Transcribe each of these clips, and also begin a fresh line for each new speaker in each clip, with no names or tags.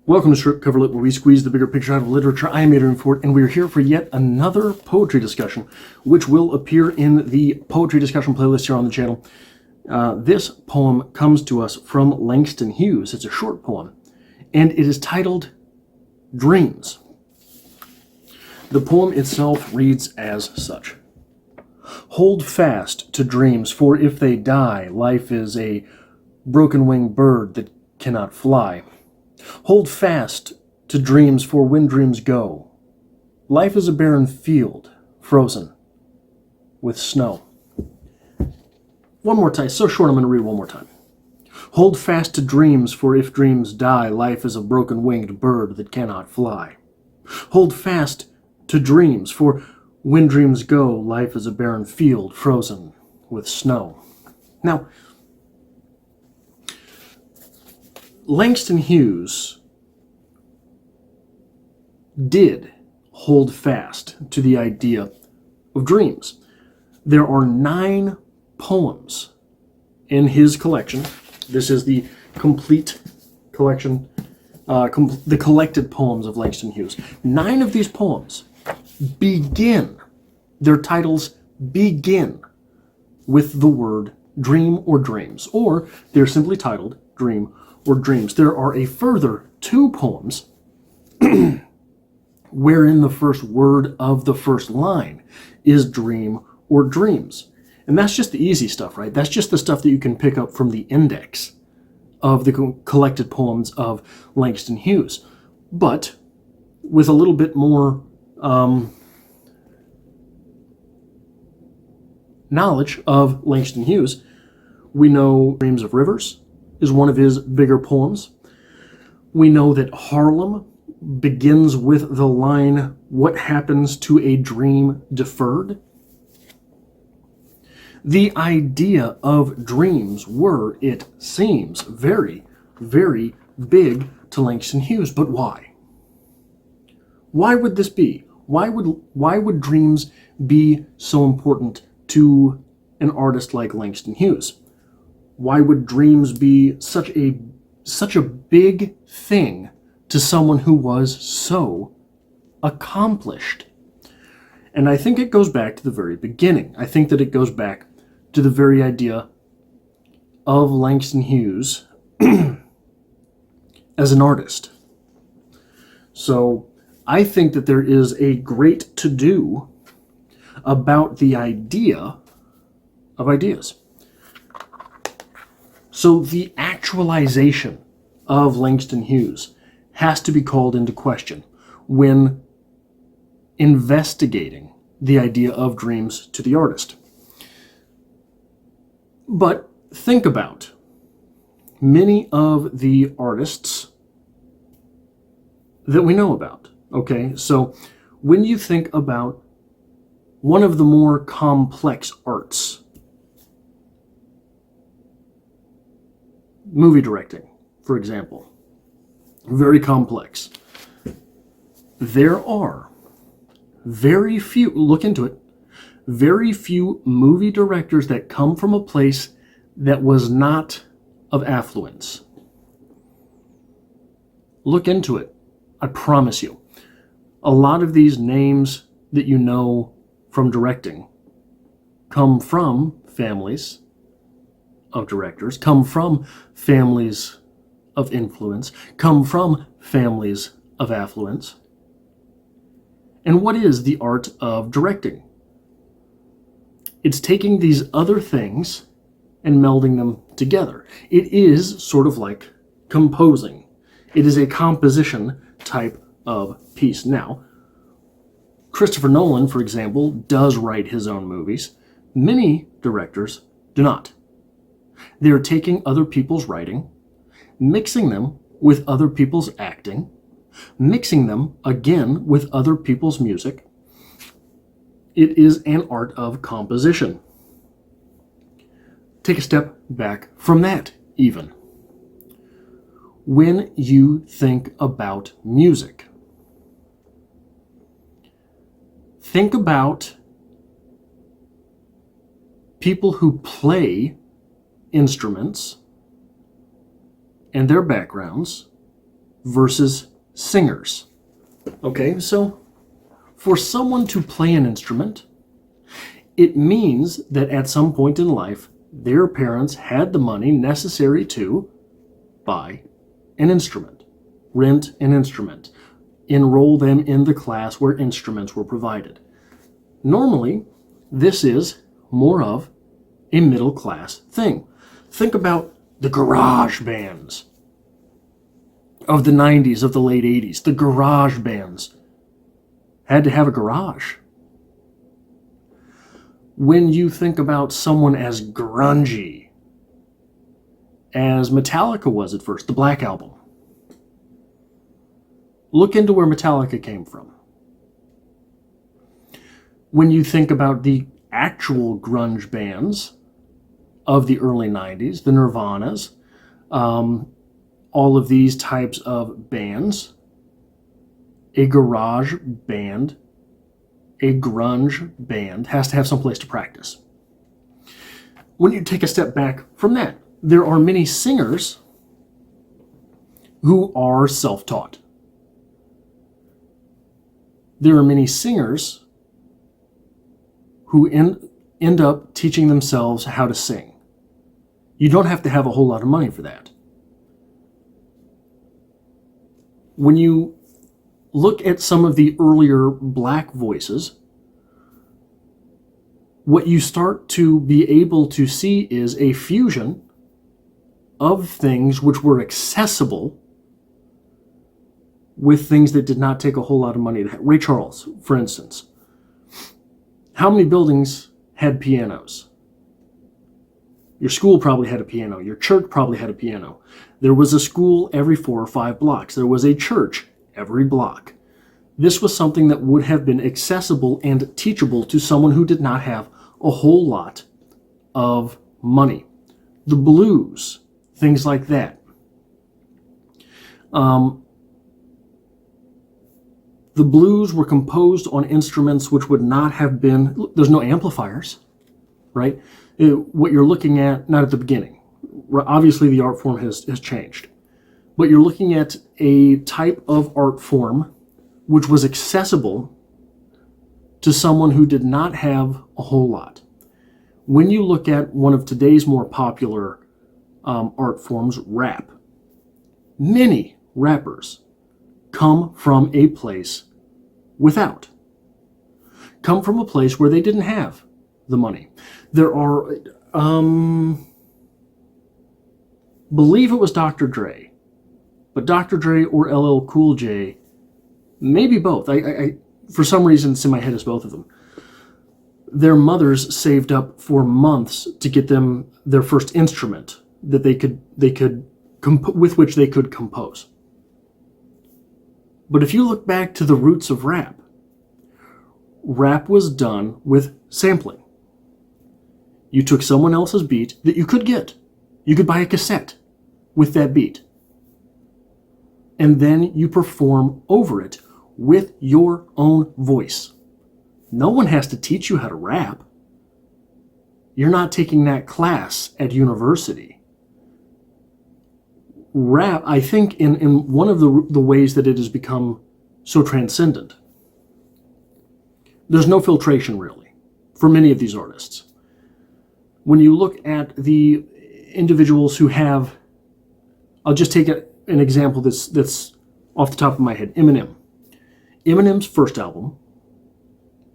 Welcome to Strip Cover Lit, where we squeeze the bigger picture out of literature. I am Adrian Ford, and we are here for yet another poetry discussion, which will appear in the poetry discussion playlist here on the channel. This poem comes to us from Langston Hughes. It's a short poem, and it is titled Dreams. The poem itself reads as such. Hold fast to dreams, for if they die, life is a broken-winged bird that cannot fly. Hold fast to dreams, for when dreams go, life is a barren field, frozen with snow. One more time, so short I'm going to read one more time. Hold fast to dreams, for if dreams die, life is a broken-winged bird that cannot fly. Hold fast to dreams, for when dreams go, life is a barren field, frozen with snow. Now, Langston Hughes did hold fast to the idea of dreams. There are 9 poems in his collection. This is the complete collection, the collected poems of Langston Hughes. 9 of these poems begin, their titles begin with the word dream or dreams, or they're simply titled Dream or Dreams. There are a further 2 poems wherein the first word of the first line is dream or dreams. And that's just the easy stuff, right? That's just the stuff that you can pick up from the index of the collected poems of Langston Hughes. But with a little bit more knowledge of Langston Hughes, we know Dreams of Rivers is one of his bigger poems. We know that Harlem begins with the line, "What happens to a dream deferred?" The idea of dreams were, it seems, very, very big to Langston Hughes. But why? Why would this be? Why would dreams be so important to an artist like Langston Hughes? Why would dreams be such a big thing to someone who was so accomplished? And I think it goes back to the very beginning. I think that it goes back to the very idea of Langston Hughes as an artist. So I think that there is a great to-do about the idea of ideas. So the actualization of Langston Hughes has to be called into question when investigating the idea of dreams to the artist. But think about many of the artists that we know about, okay? So when you think about one of the more complex arts, movie directing, for example, very complex. There are very few, look into it, very few movie directors that come from a place that was not of affluence. Look into it. I promise you. A lot of these names that you know from directing come from families of directors, come from families of influence, come from families of affluence. And what is the art of directing? It's taking these other things and melding them together. It is sort of like composing. It is a composition type of piece. Now, Christopher Nolan, for example, does write his own movies. Many directors do not. They're taking other people's writing, mixing them with other people's acting, mixing them again with other people's music. It is an art of composition. Take a step back from that, even. When you think about music, think about people who play instruments and their backgrounds versus singers. Okay, so for someone to play an instrument, it means that at some point in life, their parents had the money necessary to buy an instrument, rent an instrument, enroll them in the class where instruments were provided. Normally, this is more of a middle class thing. Think about the garage bands of the 90s, of the late 80s. The garage bands had to have a garage. When you think about someone as grungy as Metallica was at first, the Black Album, look into where Metallica came from. When you think about the actual grunge bands of the early 90s, the Nirvanas, all of these types of bands, a garage band, a grunge band has to have some place to practice. When you take a step back from that, there are many singers who are self-taught. There are many singers who end up teaching themselves how to sing. You don't have to have a whole lot of money for that. When you look at some of the earlier black voices, what you start to be able to see is a fusion of things which were accessible with things that did not take a whole lot of money to have. Ray Charles, for instance. How many buildings had pianos? Your school probably had a piano. Your church probably had a piano. There was a school every 4 or 5 blocks. There was a church every block. This was something that would have been accessible and teachable to someone who did not have a whole lot of money. The blues, things like that. The blues were composed on instruments which would not have been, there's no amplifiers, right? What you're looking at, not at the beginning. Obviously the art form has changed. But you're looking at a type of art form which was accessible to someone who did not have a whole lot. When you look at one of today's more popular art forms, rap, many rappers come from a place without. Come from a place where they didn't have the money. There are, believe it was Dr. Dre, but Dr. Dre or LL Cool J, maybe both. I for some reason it's in my head as both of them. Their mothers saved up for months to get them their first instrument that with which they could compose. But if you look back to the roots of rap, rap was done with sampling. You took someone else's beat that you could get. You could buy a cassette with that beat. And then you perform over it with your own voice. No one has to teach you how to rap. You're not taking that class at university. Rap, I think, in one of the ways that it has become so transcendent, there's no filtration really for many of these artists. When you look at the individuals who have, I'll just take an example that's off the top of my head, Eminem. Eminem's first album,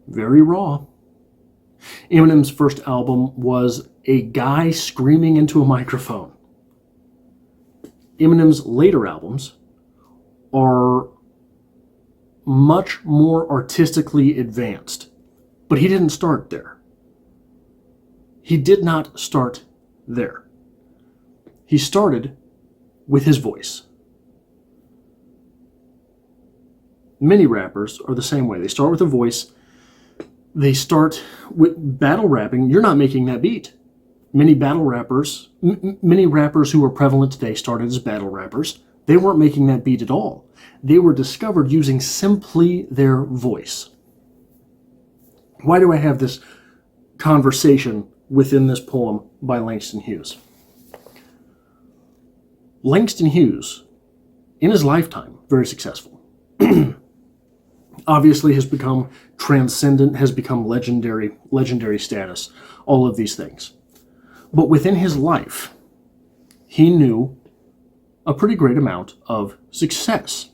very raw. Eminem's first album was a guy screaming into a microphone. Eminem's later albums are much more artistically advanced, but he didn't start there. He did not start there. He started with his voice. Many rappers are the same way. They start with a voice. They start with battle rapping. You're not making that beat. Many battle rappers, many rappers who are prevalent today started as battle rappers. They weren't making that beat at all. They were discovered using simply their voice. Why do I have this conversation within this poem by Langston Hughes? Langston Hughes in his lifetime, very successful. Obviously has become transcendent, has become legendary status, all of these things. But within his life, he knew a pretty great amount of success,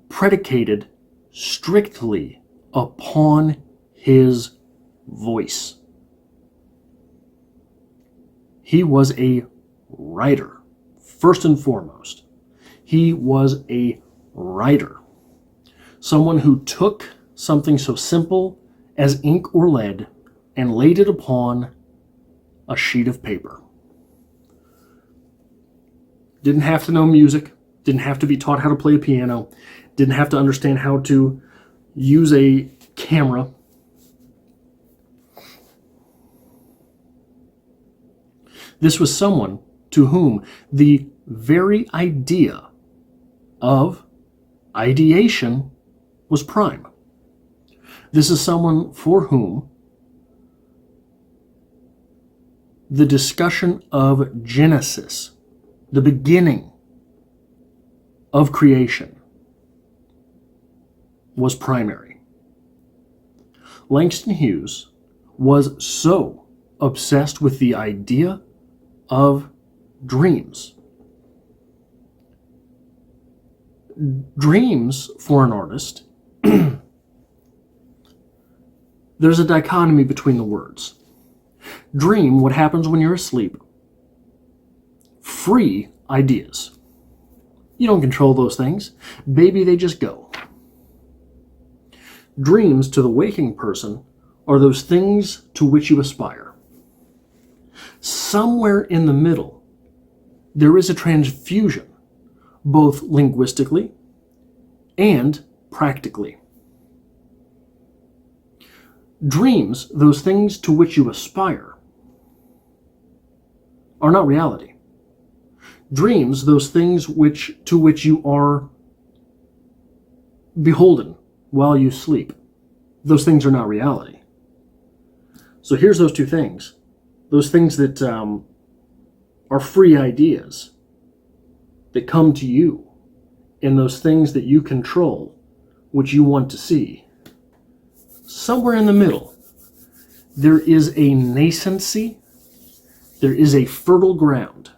predicated strictly upon his voice. He was a writer, first and foremost. He was a writer. Someone who took something so simple as ink or lead and laid it upon a sheet of paper. Didn't have to know music, didn't have to be taught how to play a piano, didn't have to understand how to use a camera. This was someone to whom the very idea of ideation was prime. This is someone for whom the discussion of Genesis, the beginning of creation, was primary. Langston Hughes was so obsessed with the idea of dreams. Dreams, for an artist, there's a dichotomy between the words. Dream, what happens when you're asleep. Free ideas. You don't control those things. Baby, they just go. Dreams, to the waking person, are those things to which you aspire. Somewhere in the middle, there is a transfusion, both linguistically and practically. Dreams, those things to which you aspire, are not reality. Dreams, those things to which you are beholden while you sleep, those things are not reality. So here's those two things. Those things that are free ideas that come to you, and those things that you control, which you want to see. Somewhere in the middle, there is a nascency, there is a fertile ground.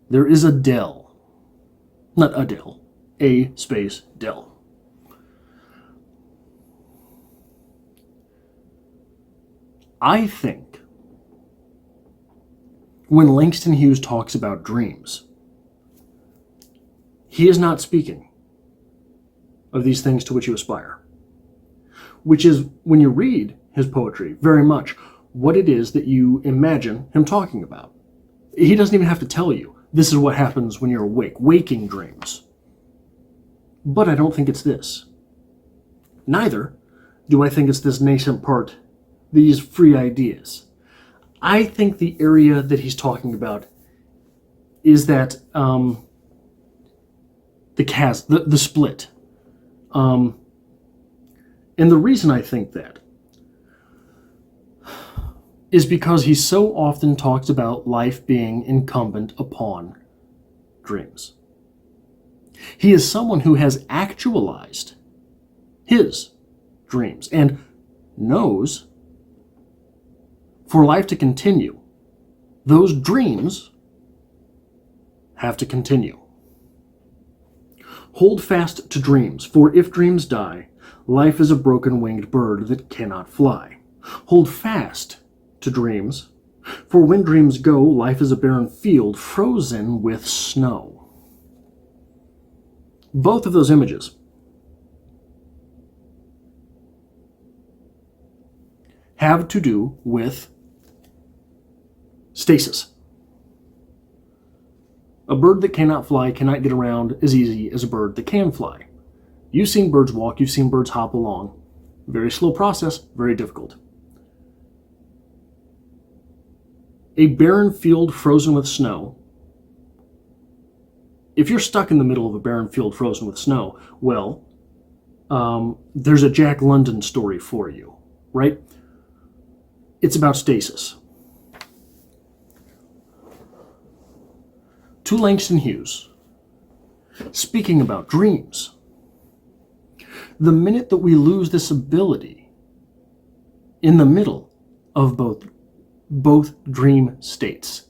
There is a dell. Not a dell, a space dell. I think when Langston Hughes talks about dreams, he is not speaking of these things to which you aspire, which is, when you read his poetry, very much what it is that you imagine him talking about. He doesn't even have to tell you, this is what happens when you're awake, waking dreams. But I don't think it's this. Neither do I think it's this nascent part, these free ideas. I think the area that he's talking about is that the split. And the reason I think that is because he so often talks about life being incumbent upon dreams. He is someone who has actualized his dreams and knows for life to continue, those dreams have to continue. Hold fast to dreams, for if dreams die, life is a broken-winged bird that cannot fly. Hold fast to dreams, for when dreams go, life is a barren field frozen with snow. Both of those images have to do with stasis. A bird that cannot fly cannot get around as easy as a bird that can fly. You've seen birds walk, you've seen birds hop along. Very slow process, very difficult. A barren field frozen with snow. If you're stuck in the middle of a barren field frozen with snow, well, there's a Jack London story for you, right? It's about stasis. to Langston Hughes, speaking about dreams. The minute that we lose this ability in the middle of both dream states,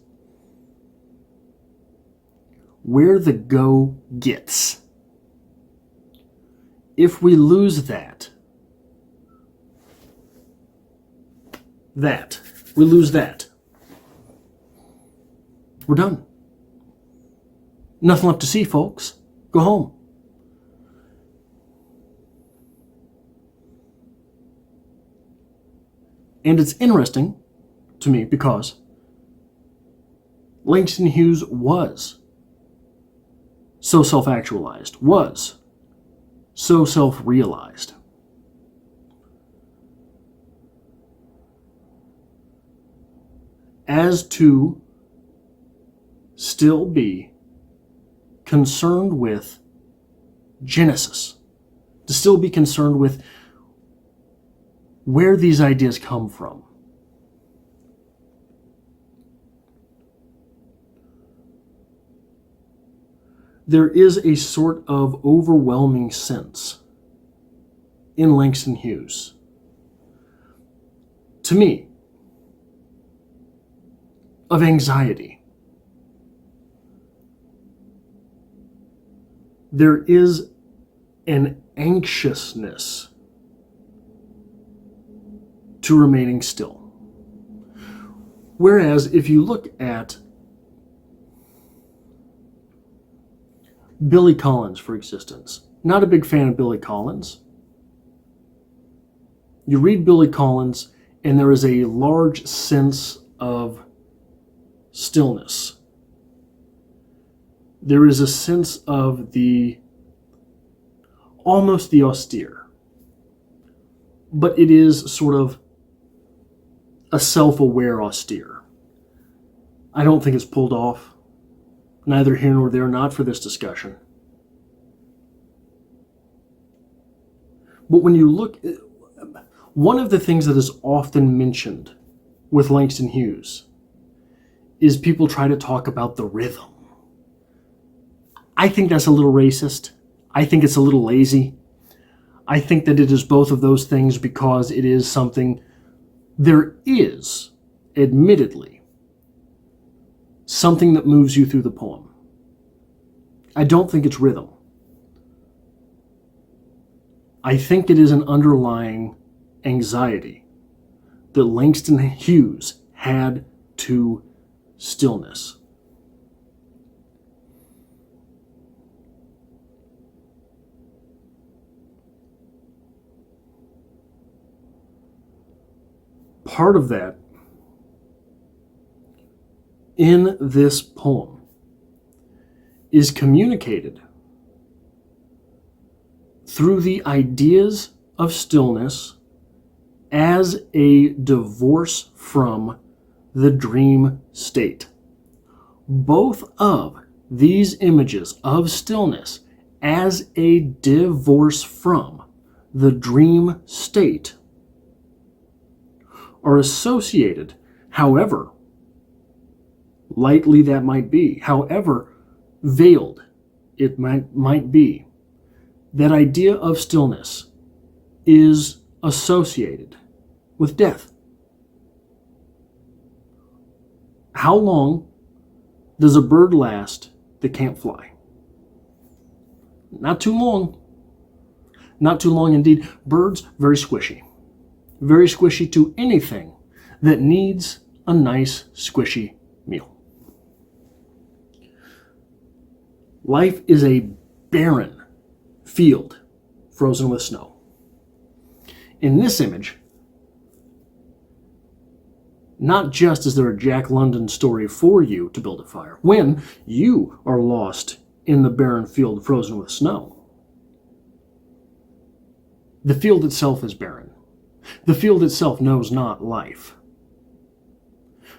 where the go gets, if we lose we lose that, we're done. Nothing left to see, folks. Go home. And it's interesting to me because Langston Hughes was so self-actualized, was so self-realized. As to still be concerned with Genesis, to still be concerned with where these ideas come from. There is a sort of overwhelming sense in Langston Hughes, to me, of anxiety. There is an anxiousness to remaining still. Whereas if you look at Billy Collins, for existence, not a big fan of Billy Collins. You read Billy Collins and there is a large sense of stillness. There is a sense of almost the austere. But it is sort of a self-aware austere. I don't think it's pulled off. Neither here nor there, not for this discussion. But when you look, one of the things that is often mentioned with Langston Hughes is people try to talk about the rhythm. I think that's a little racist. I think it's a little lazy. I think that it is both of those things because it is something, there is, admittedly, something that moves you through the poem. I don't think it's rhythm. I think it is an underlying anxiety that Langston Hughes had to stillness. Part of that in this poem is communicated through the ideas of stillness as a divorce from the dream state. Both of these images of stillness as a divorce from the dream state are associated, however lightly that might be, however veiled it might be. That idea of stillness is associated with death. How long does a bird last that can't fly? Not too long. Not too long indeed. Birds, very squishy. Very squishy to anything that needs a nice squishy meal. Life is a barren field frozen with snow. In this image, not just is there a Jack London story for you to build a fire, when you are lost in the barren field frozen with snow, the field itself is barren. The field itself knows not life.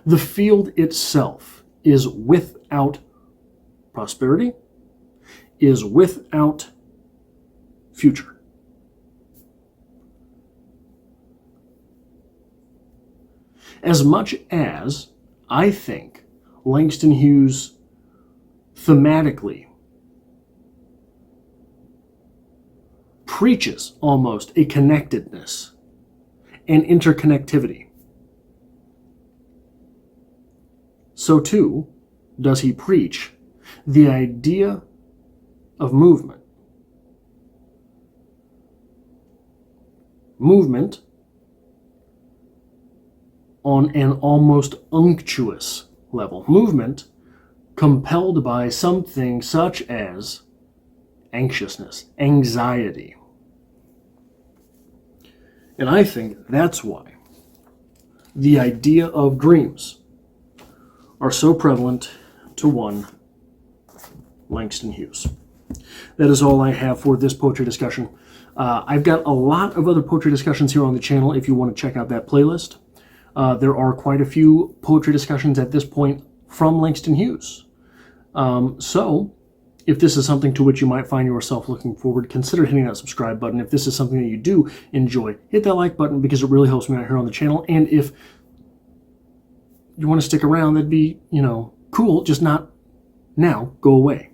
The field itself is without prosperity, is without future. As much as I think Langston Hughes thematically preaches almost a connectedness and interconnectivity, so too does he preach the idea of movement. Movement on an almost unctuous level. Movement compelled by something such as anxiousness, anxiety. And I think that's why the idea of dreams are so prevalent to one Langston Hughes. That is all I have for this poetry discussion. I've got a lot of other poetry discussions here on the channel if you want to check out that playlist. There are quite a few poetry discussions at this point from Langston Hughes. So if this is something to which you might find yourself looking forward, consider hitting that subscribe button. If this is something that you do enjoy, hit that like button because it really helps me out here on the channel. And if you want to stick around, that'd be, cool, just not now. Go away.